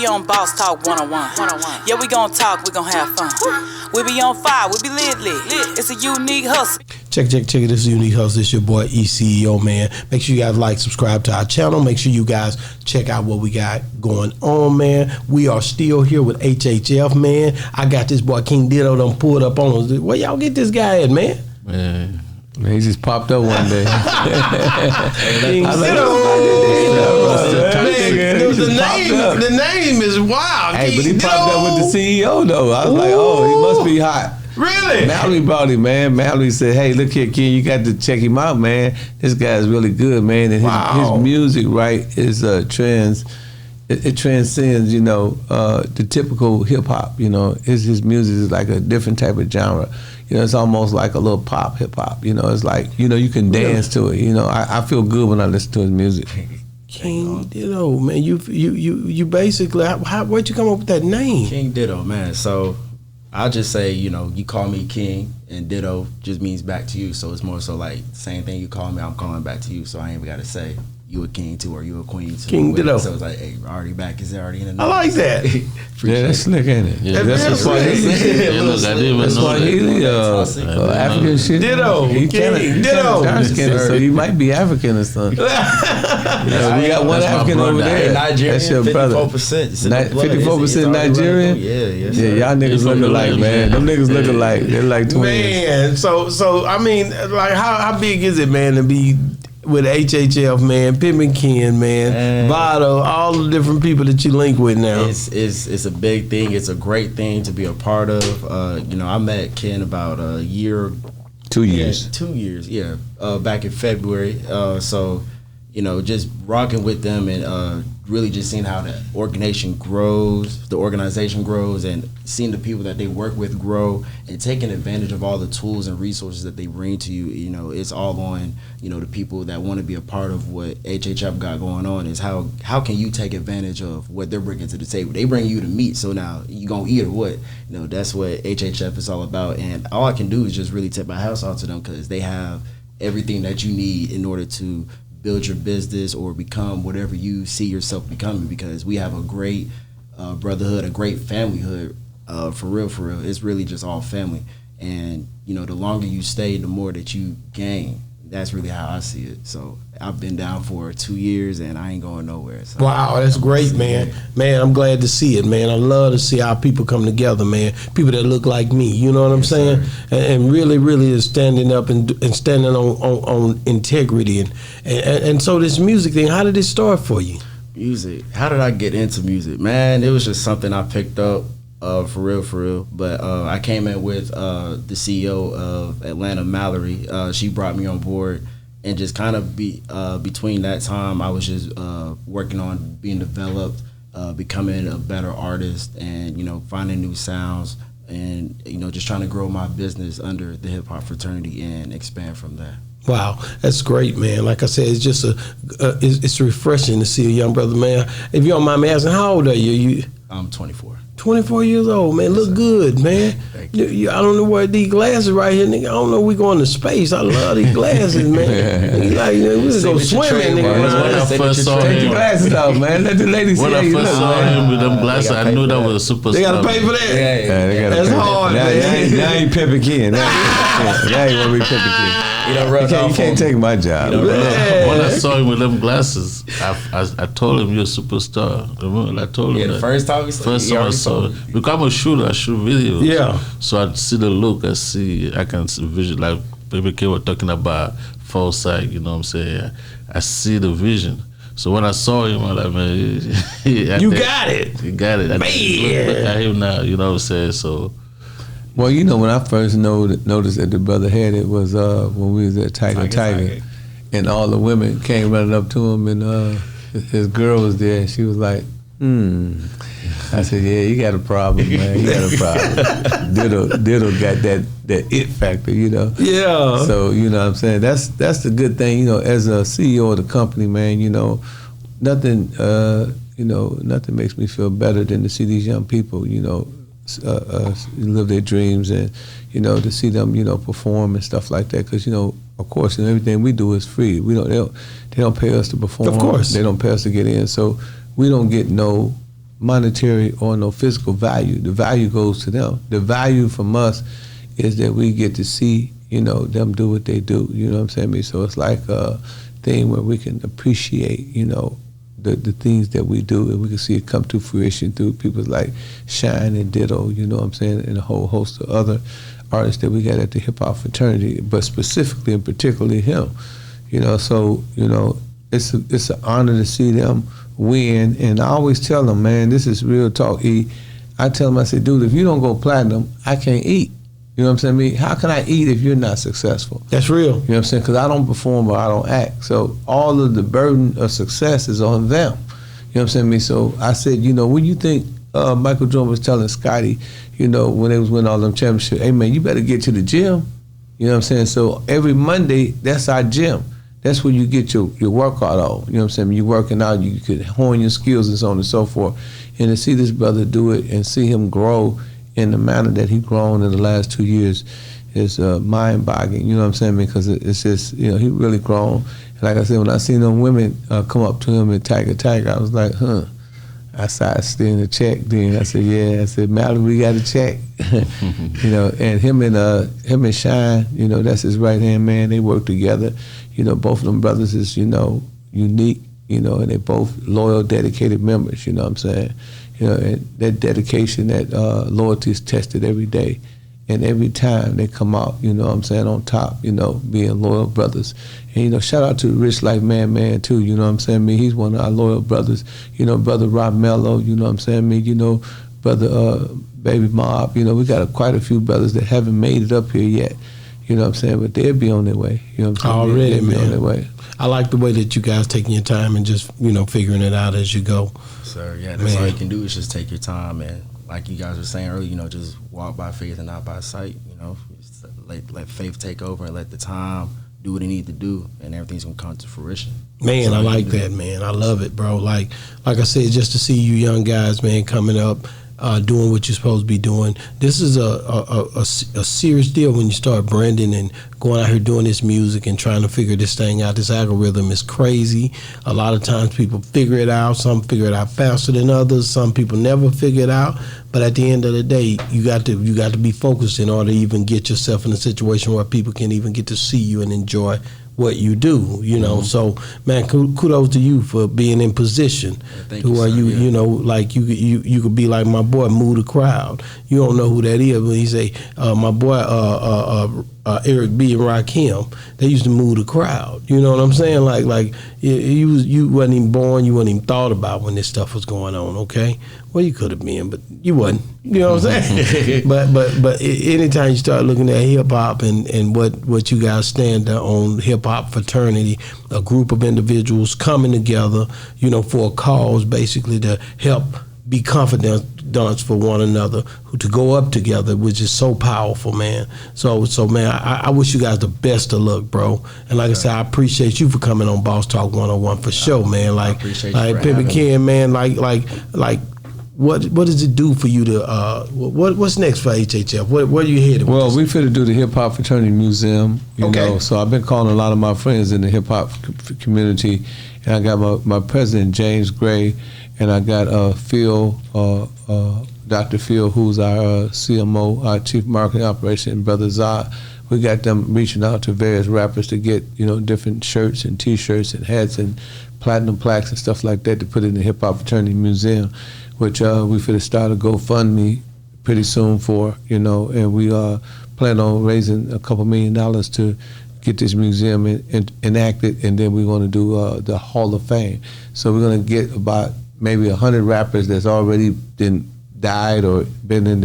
on Boss Talk 101. Yeah, we gon' talk, we gon' have fun. We be on fire, we be lit. It's a unique hustle. Check it. This is Unique Hustle. It's your boy ECEO, man. Make sure you guys like, subscribe to our channel. Make sure you guys check out what we got going on, man. We are still here with HHF, man. I got this boy King Ditto done pulled up on us. Where y'all get this guy at, man? Man, he just popped up one day. King Ditto. The name is wild. Hey, but he King popped up with the CEO, though. I was like, oh, he must be hot. Really? Mallory brought him, man. Mallory said, hey, look here, King, you got to check him out, man. This guy's really good, man. And his music, right, is it transcends, you know, the typical hip-hop, you know. His music is like a different type of genre. You know, it's almost like a little pop hip-hop. You know, it's like, you know, you can dance to it. You know, I feel good when I listen to his music. King Ditto, man. You basically, where'd you come up with that name? King Ditto, man. So I'll just say, you know, you call me King, and Ditto just means back to you. So it's more so like, same thing you call me, I'm calling back to you. So I ain't even got to say, you a king too, or you a queen too. King Ditto. So it's like, hey, already back, is it already in the name? I like that. Yeah, that's slick, ain't it? Yeah, that's Swilley. That's Swilley, African shit. Ditto. Ditto. So you might be African or something. Yeah, we got one African over there. Nigerian, that's your brother. 54% Nigerian? Yeah, y'all niggas look alike, man. Them niggas look alike. They're like twins. Man, so I mean, like, how big is it, man, to be with HHF, man, Pimpin, Ken, man, Vado, all the different people that you link with now? It's a big thing. It's a great thing to be a part of. You know, I met Ken about a year. 2 years. Yeah, 2 years, yeah. Back in February. So, you know, just rocking with them and really just seeing how the organization grows, and seeing the people that they work with grow, and taking advantage of all the tools and resources that they bring to you. You know, it's all on, you know, the people that want to be a part of what HHF got going on. Is how can you take advantage of what they're bringing to the table? They bring you the meat, so now you gonna eat or what? You know, that's what HHF is all about. And all I can do is just really tip my house off to them, because they have everything that you need in order to build your business or become whatever you see yourself becoming, because we have a great brotherhood, a great familyhood, for real. It's really just all family. And, you know, the longer you stay, the more that you gain. That's really how I see it. So I've been down for 2 years and I ain't going nowhere. So wow, that's great, man. Man, I'm glad to see it, man. I love to see how people come together, man. People that look like me, you know what I'm saying? And really is standing up and standing on integrity. And so this music thing, how did it start for you? Music. How did I get into music? Man, it was just something I picked up. For real. But I came in with the CEO of Atlanta, Mallory. She brought me on board, and just kind of between that time, I was just working on being developed, becoming a better artist, and, you know, finding new sounds, and, you know, just trying to grow my business under the hip hop fraternity and expand from there. Wow, that's great, man. Like I said, it's just it's refreshing to see a young brother, man. If you don't mind me asking, how old are you? I'm 24. 24 years old, man. Look good, man. Thank you. I don't know where these glasses right here, nigga. I don't know we going to space. I love these glasses, man. Like, we just go swimming, nigga. When I first saw Take him, your glasses off, man. Let the lady see when how I you first look, saw man. him with them glasses, I knew that was a superstar. They got to pay for that? Yeah, they gotta That's pay. hard, now, man. Now you Pimpin' Ken. Now you want to be Pimpin' Ken. You can't take my job. When I saw him with them glasses, I told him, you're a superstar. Remember, I told him that. The first time I saw him. Because I'm a shooter, I shoot videos. Yeah. So I see the look, I can see vision, like Baby K was talking about foresight, you know what I'm saying? I see the vision. So when I saw him, I'm like, man, you got it. You got it. Man. Look at him now, you know what I'm saying? So. Well, you know, when I first noticed that the brother had it was when we was at Tiger, and all the women came running up to him, and his girl was there, and she was like, I said, yeah, you got a problem, man. You got a problem. Ditto got that it factor, you know. Yeah. So, you know what I'm saying? That's the good thing, you know, as a CEO of the company, man, you know, nothing makes me feel better than to see these young people, you know, live their dreams, and, you know, to see them, you know, perform and stuff like that. Because, you know, of course, everything we do is free. They don't pay us to perform. Of course. They don't pay us to get in. So we don't get no monetary or no physical value. The value goes to them. The value from us is that we get to see, you know, them do what they do. You know what I'm saying? So it's like a thing where we can appreciate, you know, the things that we do, and we can see it come to fruition through people like Shine and Ditto, you know what I'm saying, and a whole host of other artists that we got at the hip hop fraternity, but specifically and particularly him. You know, so, you know, it's an honor to see them win, and I always tell them, man, this is real talk, E. I tell them, I say, dude, if you don't go platinum, I can't eat. You know what I'm saying? I mean, how can I eat if you're not successful? That's real. You know what I'm saying? Because I don't perform or I don't act. So all of the burden of success is on them. You know what I'm saying? I mean, so I said, you know, when you think Michael Jordan was telling Scotty, you know, when they was winning all them championships, hey, man, you better get to the gym. You know what I'm saying? So every Monday, that's our gym. That's where you get your workout on. You know what I'm saying? You're working out, you could hone your skills and so on and so forth. And to see this brother do it and see him grow in the manner that he's grown in the last 2 years is mind-boggling. You know what I'm saying? Because it's just, you know, he really grown. And like I said, when I seen them women come up to him and tag, I was like, huh. I started stealing a check then. I said, yeah. I said, Mallory, we got a check. You know, and him and Shine, you know, that's his right-hand man. They work together. You know, both of them brothers is, you know, unique, you know, and they both loyal, dedicated members, you know what I'm saying? You know, and that dedication, that loyalty is tested every day. And every time they come out, you know what I'm saying, on top, you know, being loyal brothers. And, you know, shout out to Rich Life Man too, you know what I'm saying? I mean, he's one of our loyal brothers. You know, Brother Rob Mello, you know what I'm saying? I mean, you know, Brother Baby Mob, you know, we got quite a few brothers that haven't made it up here yet. You know what I'm saying? But they'll be on their way. You know what I'm saying? Already, they'll be man. on their way. I like the way that you guys taking your time and just, you know, figuring it out as you go. Sir, yeah, that's all you can do is just take your time, and like you guys were saying earlier, you know, just walk by faith and not by sight. You know, just let faith take over and let the time do what it need to do, and everything's gonna come to fruition. Man, I like that, man. I love it, bro. Like I said, just to see you young guys, man, coming up, doing what you're supposed to be doing. This is a serious deal when you start branding and going out here doing this music and trying to figure this thing out. This algorithm is crazy. A lot of times people figure it out. Some figure it out faster than others. Some people never figure it out. But at the end of the day, you got to be focused in order to even get yourself in a situation where people can even get to see you and enjoy what you do, you know. So, man, kudos to you for being in position to where you know, like you could be like my boy, move the crowd. You don't know who that is, but he say, my boy, Eric B. and Rakim, they used to move the crowd. You know what I'm saying? Like you wasn't even born, you wasn't even thought about when this stuff was going on. Okay, well, you could have been, but you wasn't. You know what I'm saying? but anytime you start looking at hip hop and what you guys stand on, hip hop fraternity, a group of individuals coming together, you know, for a cause, basically to help be confidants for one another, to go up together, which is so powerful, man. So man, I wish you guys the best of luck, bro. And like I said, I appreciate you for coming on Boss Talk 101 for sure, man. Like Pimpin Ken, man, like what does it do for you to what's next for HHF? Where are you headed? Well, we finna do the Hip Hop Fraternity Museum, you know. So I've been calling a lot of my friends in the hip hop community, and I got my president James Gray, and I got Dr. Phil, who's our CMO, our Chief Marketing Operation, and Brother Zah. We got them reaching out to various rappers to get, you know, different shirts and T-shirts and hats and platinum plaques and stuff like that to put in the Hip Hop Fraternity Museum, which we finna start a GoFundMe pretty soon for, you know, and we plan on raising a couple $1 million to get this museum enacted, and then we're going to do the Hall of Fame. So we're going to get about maybe 100 rappers that's already been died or been in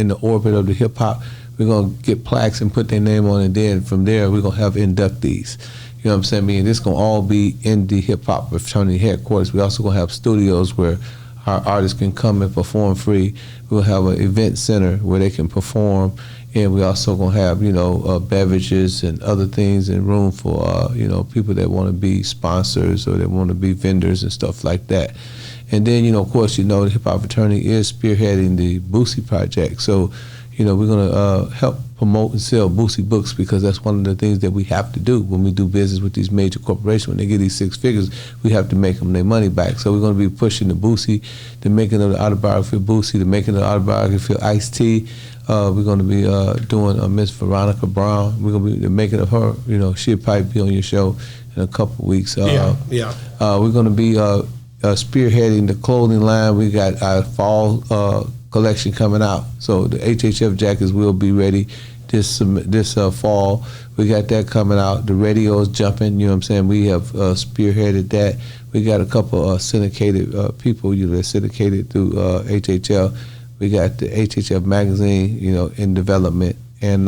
the orbit of the hip hop. We're going to get plaques and put their name on it, and then from there we're going to have inductees. You know what I'm saying? I mean, this going to all be in the hip hop fraternity headquarters. We also going to have studios where our artists can come and perform free. We'll have an event center where they can perform, and we also gonna have, you know, beverages and other things and room for you know, people that want to be sponsors or that want to be vendors and stuff like that. And then, you know, of course, you know, the hip hop fraternity is spearheading the Boosie project. So, you know, we're gonna help promote and sell Boosie books, because that's one of the things that we have to do when we do business with these major corporations. When they get these 6 figures, we have to make them their money back. So we're going to be pushing the Boosie, the making of the autobiography of Boosie, the making of the autobiography of Ice-T. We're going to be doing Miss Veronica Brown. We're going to be making of her. You know, she'll probably be on your show in a couple of weeks. We're going to be spearheading the clothing line. We got our fall collection coming out, so the HHF jackets will be ready this fall. We got that coming out. The radio's jumping. You know what I'm saying? We have spearheaded that. We got a couple syndicated people, you know, that's syndicated through HHF. We got the HHF magazine, you know, in development, and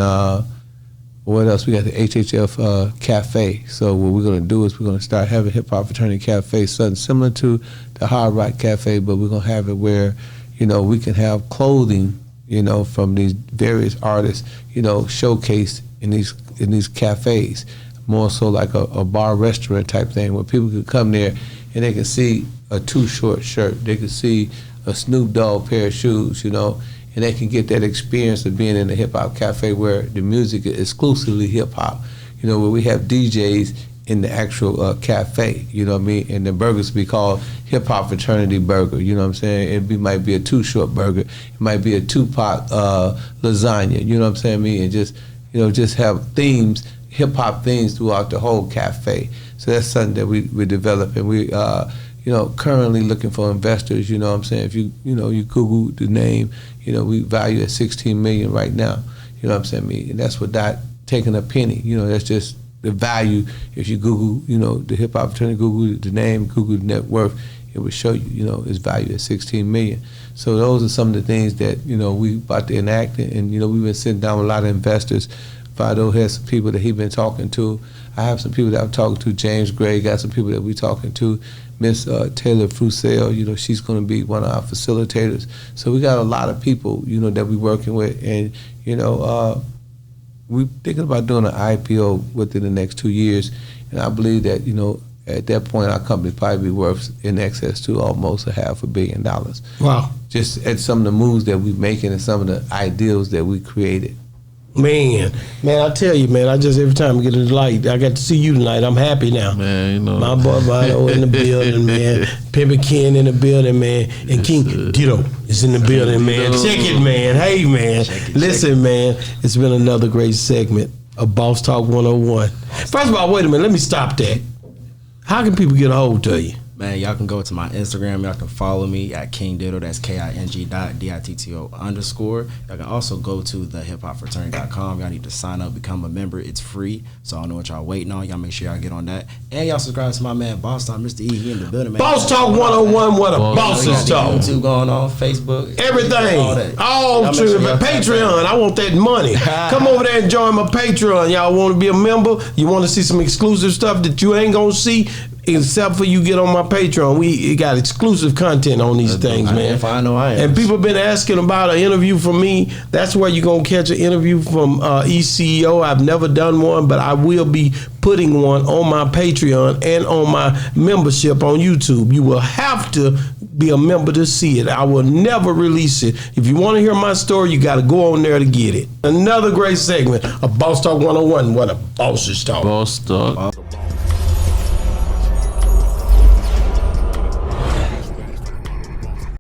what else? We got the HHF Cafe. So what we're going to do is we're going to start having Hip Hop Fraternity Cafe, something similar to the Hard Rock Cafe, but we're going to have it where, you know, we can have clothing, you know, from these various artists, you know, showcased in these cafes, more so like a bar restaurant type thing, where people can come there and they can see a Too Short shirt, they can see a Snoop Dogg pair of shoes, you know, and they can get that experience of being in a hip hop cafe where the music is exclusively hip hop, you know, where we have DJs in the actual cafe, you know what I mean? And the burgers be called Hip Hop Fraternity Burger, you know what I'm saying? Might be a Too Short burger, it might be a Tupac lasagna, you know what I'm saying? And just, you know, just have themes, hip hop themes throughout the whole cafe. So that's something that we develop, and we you know, currently looking for investors, you know what I'm saying? If you Google the name, you know, we value at $16 million right now, you know what I'm saying? And that's without taking a penny, you know, that's just the value. If you Google, you know, the hip hop fraternity, Google the name, Google the net worth, it will show you, you know, it's valued at $16 million. So those are some of the things that, you know, we about to enact, and you know, we've been sitting down with a lot of investors. Fido has some people that he's been talking to. I have some people that I'm talking to. James Gray got some people that we're talking to. Miss Taylor Frucell, you know, she's going to be one of our facilitators. So we got a lot of people, you know, that we're working with, and you know, we're thinking about doing an IPO within the next 2 years, and I believe that, you know, at that point our company probably be worth in excess to almost $500 million. Wow! Just at some of the moves that we're making and some of the ideals that we created. Man, I tell you, man, I just, every time I get a light, I got to see you tonight. I'm happy now. Man, you know. My boy Vito in the building, man. Pimpin Ken in the building, man. And King Ditto is in the building, man. Check it, man. Hey, man. Listen, man, it's been another great segment of Boss Talk 101. First of all, wait a minute. Let me stop that. How can people get a hold of you? Man, y'all can go to my Instagram. Y'all can follow me at King Ditto. That's KING.DITTO_. Y'all can also go to thehiphopfraternity.com. Y'all need to sign up, become a member. It's free. So I don't know what y'all waiting on. Y'all make sure y'all get on that. And y'all subscribe to my man, Boss Talk, Mr. E. He in the building, man. Boss Talk 101, what a boss is talk. YouTube going on, Facebook. Everything. All true. Sure Patreon. I want that money. Come over there and join my Patreon. Y'all want to be a member? You want to see some exclusive stuff that you ain't going to see? Except for you get on my Patreon. We got exclusive content on these things, man. If I know I am. And people been asking about an interview from me. That's where you're going to catch an interview from ECEO. I've never done one, but I will be putting one on my Patreon and on my membership on YouTube. You will have to be a member to see it. I will never release it. If you want to hear my story, you got to go on there to get it. Another great segment of Boss Talk 101. What a boss is talk. Boss Talk.